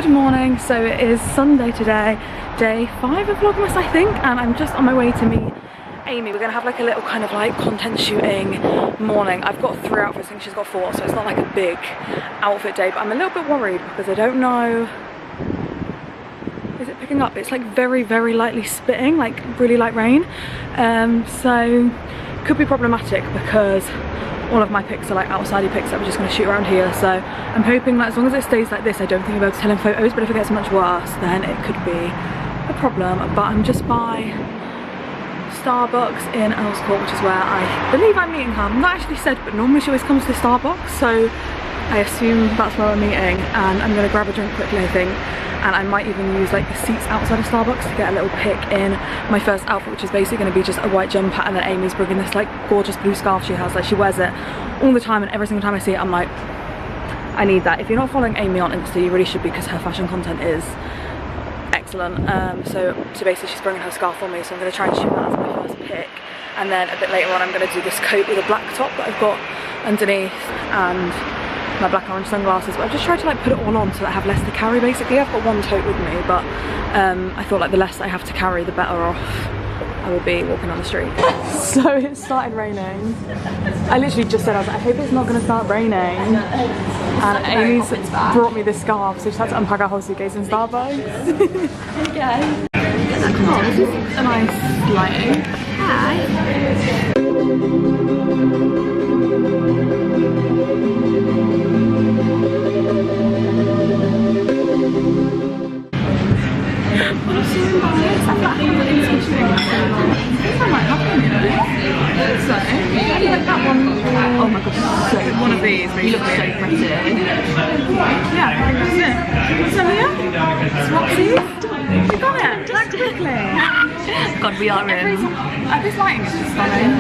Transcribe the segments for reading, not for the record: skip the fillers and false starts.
morning. So it is Sunday today, day 5 of Vlogmas I think, and I'm just on my way to meet Amy. We're gonna have like a little kind of like content shooting morning. I've got 3 outfits, I think she's got 4, so it's not like a big outfit day, but I'm a little bit worried because I don't know. Is it picking up? It's like very, very lightly spitting, like really light rain. So could be problematic because all of my pics are like outsidey pics that we're just going to shoot around here. So I'm hoping that as long as it stays like this, I don't think I'll be able to tell in photos, but if it gets much worse, then it could be a problem. But I'm just by Starbucks in Earls Court, which is where I believe I'm meeting her. I'm not actually said, but normally she always comes to Starbucks, so I assume that's where we're meeting, and I'm going to grab a drink quickly I think. And I might even use like the seats outside of Starbucks to get a little pic in my first outfit, which is basically going to be just a white jumper, and then Amy's bringing this like gorgeous blue scarf she has. Like she wears it all the time, and every single time I see it I'm like, I need that. If you're not following Amy on Insta, you really should, because her fashion content is excellent. So basically she's bringing her scarf for me, so I'm going to try and shoot that as my first pic. And then a bit later on I'm going to do this coat with a black top that I've got underneath, and my black and orange sunglasses, but I've just tried to like put it all on so that I have less to carry basically. I've got one tote with me, but I thought like the less I have to carry, the better off I would be walking on the street. So it started raining. I literally just said, I was like, I hope it's not going to start raining. And Amy's brought me this scarf, so she had to unpack our whole suitcase in Starbucks. Okay. Oh, this is a nice lighting. Hi. Oh my god, so one of these really looks so pretty. Yeah, I think that's it. What's over here? Swapsies? We got it! That quickly! God, we are in. This lighting is just stunning.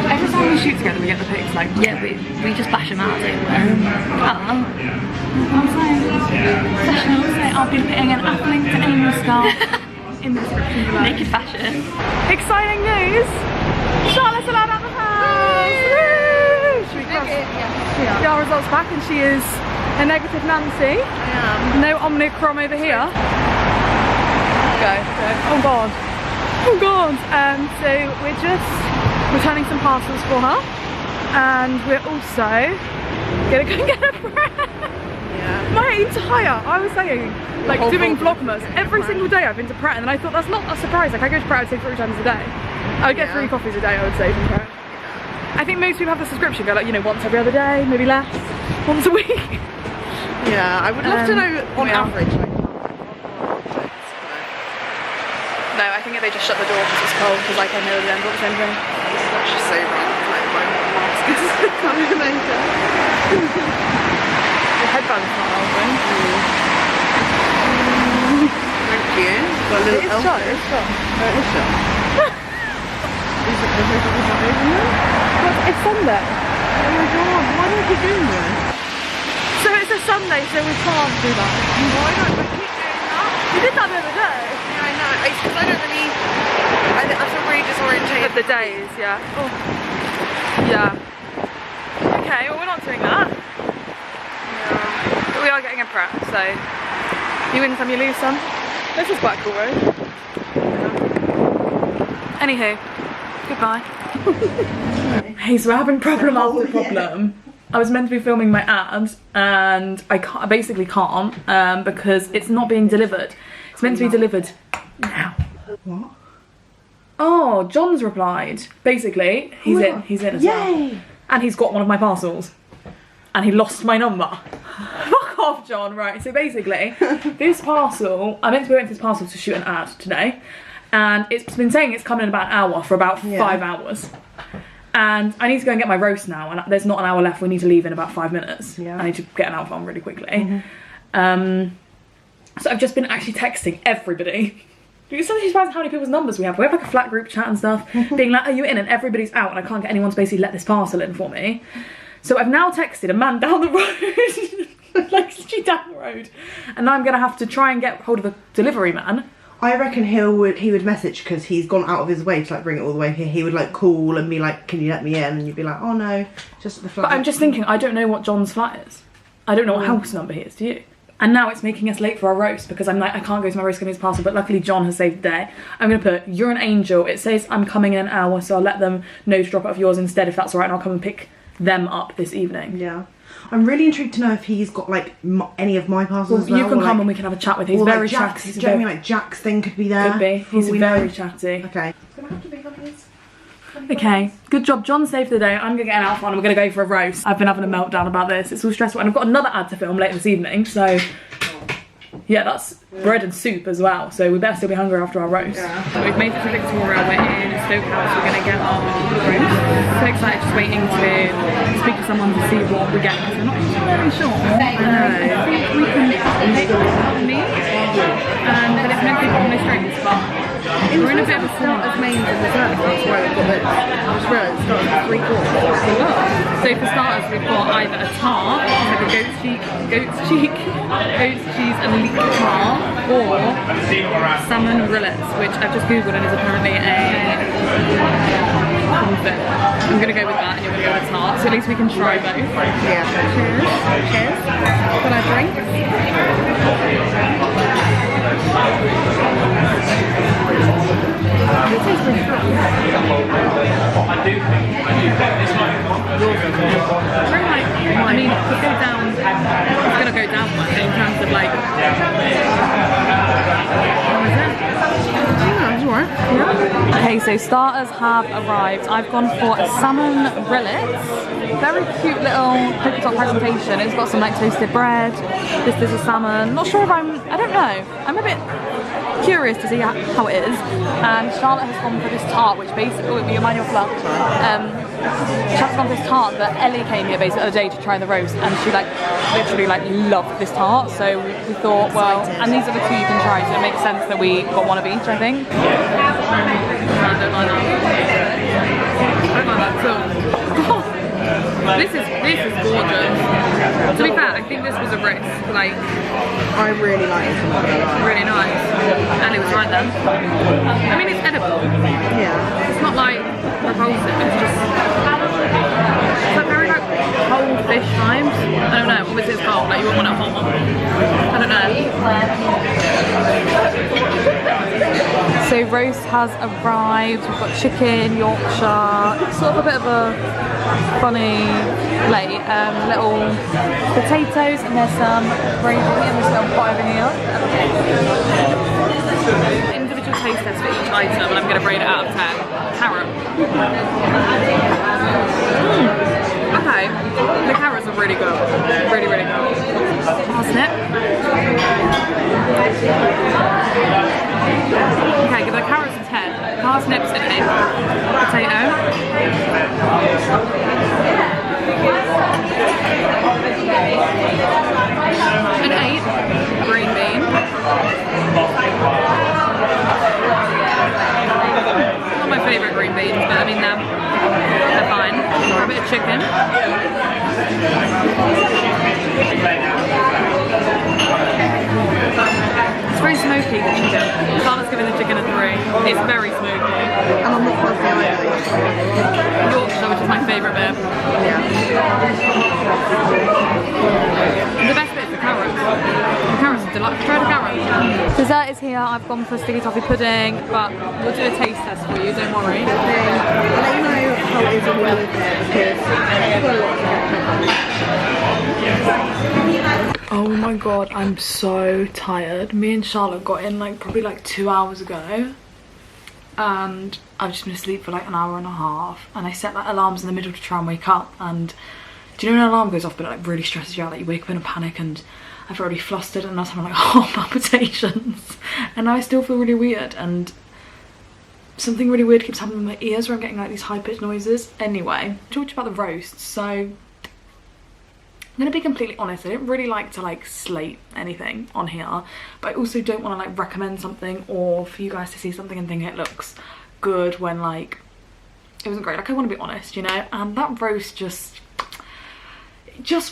Every time we shoot together we get the pics like... Yeah, we just bash them out, don't we? I'm saying. Professional, so I'll be putting an uplink to Amy's scarf in the description below. Naked fashion. Exciting news! Charlotte's allowed out of the house! Woo! Should we cross? Yeah. Our results back, and she is a negative Nancy. I am. No Omnicron over here. Go. Oh god. Oh god. So we're just returning some parcels for her, and we're also gonna go and get a bread. Yeah. My entire, I was saying, like doing Vlogmas, every single day I've been to Pret, and then I thought that's not a surprise. Like I go to Pret, I'd say 3 times a day. I would get 3 coffees a day, I would say, from Pret. I think most people have the subscription, go like, you know, once every other day, maybe less, once a week. Yeah, I would love to know on average. Like, no, I think they just shut the door because it's cold, because like I know them, got the same thing. That's just so random, like my mask is coming later. Your headband's not open. Thank you. Got a little It's shut, it's shut. Oh, it is shut. It's Sunday. Oh my god, why don't you do this? So it's a Sunday, so we can't do that. Why don't we keep doing that? We did that the other day. Yeah, I know. It's because I don't really... I feel really disorientated. Of the days, yeah. Oh. Yeah. Okay, well we're not doing that. Yeah. But we are getting a prep, so you win some, you lose some. This is quite a cool road. Yeah. Anywho, goodbye. Hey, so we're having problem after problem. I was meant to be filming my ad, and I basically can't because it's not being delivered. It's meant to be delivered now. What? Oh, John's replied. Basically, he's in as well. Yay! And he's got one of my parcels. And he lost my number. Fuck off, John. Right, so basically, this parcel, I meant to go into this parcel to shoot an ad today. And it's been saying it's coming in about an hour for about 5 hours. And I need to go and get my roast now, and there's not an hour left. We need to leave in about 5 minutes. Yeah. I need to get an outfit on really quickly. So I've just been actually texting everybody. You're so surprised how many people's numbers we have. We have like a flat group chat and stuff, being like, are you in? And everybody's out, and I can't get anyone to basically let this parcel in for me. So I've now texted a man down the road, like straight down the road, and now I'm gonna have to try and get hold of a delivery man. I reckon he would message, because he's gone out of his way to like bring it all the way here. He would like call and be like, can you let me in? And you'd be like, oh no, just the flat. But I'm just thinking, I don't know what John's flat is. I don't know what house number he is, do you? And now it's making us late for our roast because I'm like, I can't go to my roast company's parcel, but luckily John has saved the day. I'm gonna put, you're an angel. It says I'm coming in an hour, so I'll let them know to drop it off yours instead if that's all right, and I'll come and pick them up this evening. Yeah. I'm really intrigued to know if he's got like any of my parcels as well. You can come and we can have a chat with him. He's very chatty. Do you know what I mean? Like Jack's thing could be there. Could be. He's very chatty. Okay. Okay, good job. John saved the day. I'm gonna get an outfit on and we're gonna go for a roast. I've been having a meltdown about this. It's all stressful, and I've got another ad to film later this evening, so yeah, that's bread and soup as well, so we better still be hungry after our roast. Yeah. So we've made it to Victoria. We're in Stoke House. We're gonna get our roast. So excited, just waiting to speak to someone to see what we get because we're not very sure. I think we can pick meat, but it's meant to be on the strings, but we're in a bit of a starters, mains and desserts. That's why we've got this. I just realised it starts with 3 courses. So for starters, we've got either a tart, like a goat's cheese and leek tart, or salmon rillets, which I've just googled and is apparently a confit. I'm gonna go with that, and you're gonna go with tart. So at least we can try both. Yeah. Cheers. Cheers. Can I drink? I mean, it's gonna go down much in terms of like, what is it? It's alright. Yeah. Okay, so starters have arrived. I've gone for a salmon rillet. Very cute little polka dot presentation. It's got some like toasted bread. This is a salmon. Not sure if I don't know. I'm a bit curious to see how it is. And Charlotte has gone for this tart, which basically, you mind your fluff. Charlotte's gone for this tart that Ellie came here basically the other day to try the roast, and she like literally like loved this tart. So we thought, well, and these are the 2 you can try, so it makes sense that we got one of each, I think. I don't like that. I don't like that too. This is gorgeous. To be fair, I think this was a risk. Like, I really like it. Really nice. And it was right then. I mean, it's edible. Yeah. It's not like repulsive. It's just like very like cold fish vibes. I don't know. Obviously it's cold. Like you wouldn't want it hot. I don't know. So roast has arrived. We've got chicken, Yorkshire, sort of a bit of a funny late, little potatoes, and there's some gravy and this little pot over here. Individual taste test for each item, and I'm going to rate it out of 10. Carrot. Okay, the carrots are really good. Really, really good. Parsnip. Okay, give the carrots a 10. Parsnips an 8. Potato. An 8. Green bean. Not my favourite green beans, but I mean they're fine. A bit of chicken. It's very smoky, the chicken. Charlotte's giving the chicken a 3. It's very smoky. And I'm not fussy either. Yorkshire, which is my favourite bit. Yeah. The best bit is the carrots. The carrots are delightful. Try the carrots. Dessert is here. I've gone for sticky toffee pudding, but we'll do a taste test for you, don't worry. I'll let you know how it is when we leave here because oh my god, I'm so tired. Me and Charlotte got in like probably like 2 hours ago, and I've just been asleep for like an hour and a half, and I set like alarms in the middle to try and wake up. And do you know when an alarm goes off but it like really stresses you out, like you wake up in a panic, and I've already flustered and now I'm like heart palpitations, and now I still feel really weird, and something really weird keeps happening in my ears where I'm getting like these high-pitched noises. Anyway, talk to you about the roast. So I'm gonna be completely honest, I don't really like to like slate anything on here, but I also don't want to like recommend something or for you guys to see something and think it looks good when like it wasn't great. Like I want to be honest, you know, and that roast just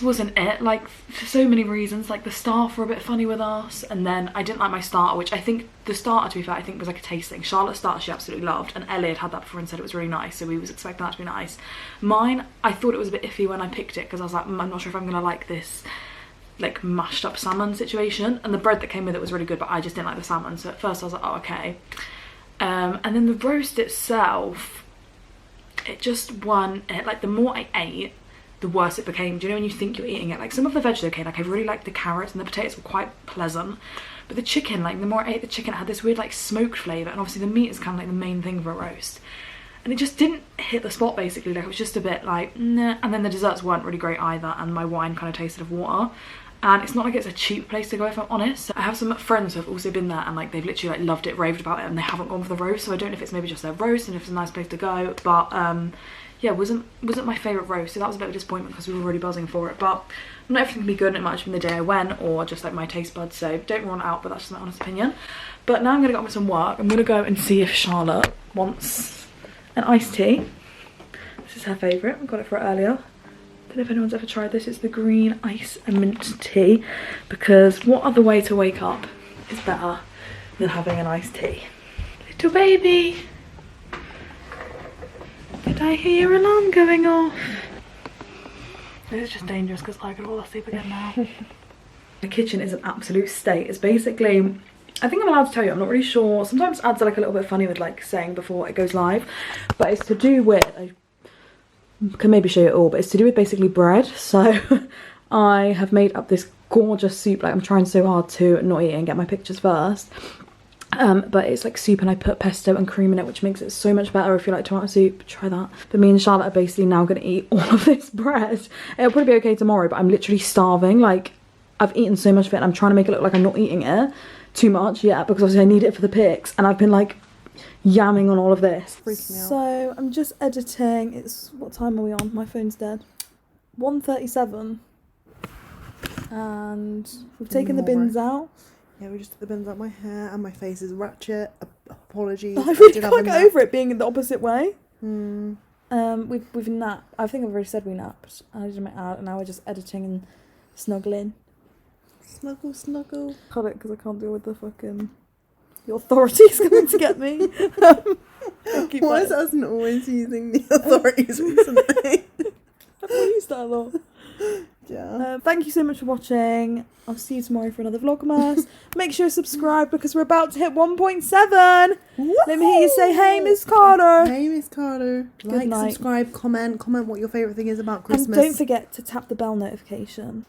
wasn't it, like for so many reasons. Like the staff were a bit funny with us, and then I didn't like my starter, which I think the starter, to be fair, I think was like a tasting. Charlotte's starter she absolutely loved, and Ellie had that before and said it was really nice, so we was expecting that to be nice. Mine, I thought it was a bit iffy when I picked it because I was like, I'm not sure if I'm gonna like this like mashed up salmon situation, and the bread that came with it was really good, but I just didn't like the salmon, so at first I was like, oh okay. And then the roast itself, it just won, like the more I ate, the worse it became. Do you know when you think you're eating it? Like some of the veg is okay, like I really liked the carrots and the potatoes were quite pleasant, but the chicken, like the more I ate the chicken, it had this weird like smoked flavour, and obviously the meat is kind of like the main thing for a roast. And it just didn't hit the spot basically, like it was just a bit like, nah. And then the desserts weren't really great either, and my wine kind of tasted of water. And it's not like it's a cheap place to go, if I'm honest. I have some friends who have also been there and like they've literally like loved it, raved about it, and they haven't gone for the roast, so I don't know if it's maybe just their roast and if it's a nice place to go, but yeah, wasn't my favourite roast, so that was a bit of a disappointment because we were really buzzing for it. But not everything can be good, and it might have been the day I went or just like my taste buds, so don't run it out, but that's just my honest opinion. But now I'm gonna go on with some work. I'm gonna go and see if Charlotte wants an iced tea. This is her favourite, I got it for her earlier. I don't know if anyone's ever tried this. It's the green ice and mint tea, because what other way to wake up is better than having an iced tea? Little baby, did I hear your alarm going off? This is just dangerous because I could fall asleep again now. The kitchen is an absolute state. It's basically, I think I'm allowed to tell you, I'm not really sure. Sometimes ads are like a little bit funny with like saying before it goes live, but it's to do with, I can maybe show you it all, but it's to do with basically bread. So I have made up this gorgeous soup. Like I'm trying so hard to not eat it and get my pictures first, but it's like soup and I put pesto and cream in it, which makes it so much better. If you like tomato soup, try that. But me and Charlotte are basically now going to eat all of this bread. It'll probably be okay tomorrow, but I'm literally starving. Like I've eaten so much of it and I'm trying to make it look like I'm not eating it too much yet, because obviously I need it for the pics, and I've been like yamming on all of this. Freaking out. So I'm just editing. It's, what time are we on? My phone's dead. 1:37. And we've taken the bins out. Yeah, we just took the bins out. My hair and my face is ratchet. Apologies. I really can't get over it being in the opposite way. We've napped. I think I've already said we napped. I did my out, and now we're just editing and snuggling. Snuggle, snuggle. Cut it because I can't deal with the fucking... The authorities coming to get me. Why is us not always using the authorities recently? I've used that a lot. Yeah. Thank you so much for watching. I'll see you tomorrow for another Vlogmas. Make sure you subscribe because we're about to hit 1.7. Let me hear you say, hey, Miss Carter. Hey, Miss Carter. Good Like, night. subscribe, comment what your favourite thing is about Christmas. And don't forget to tap the bell notification.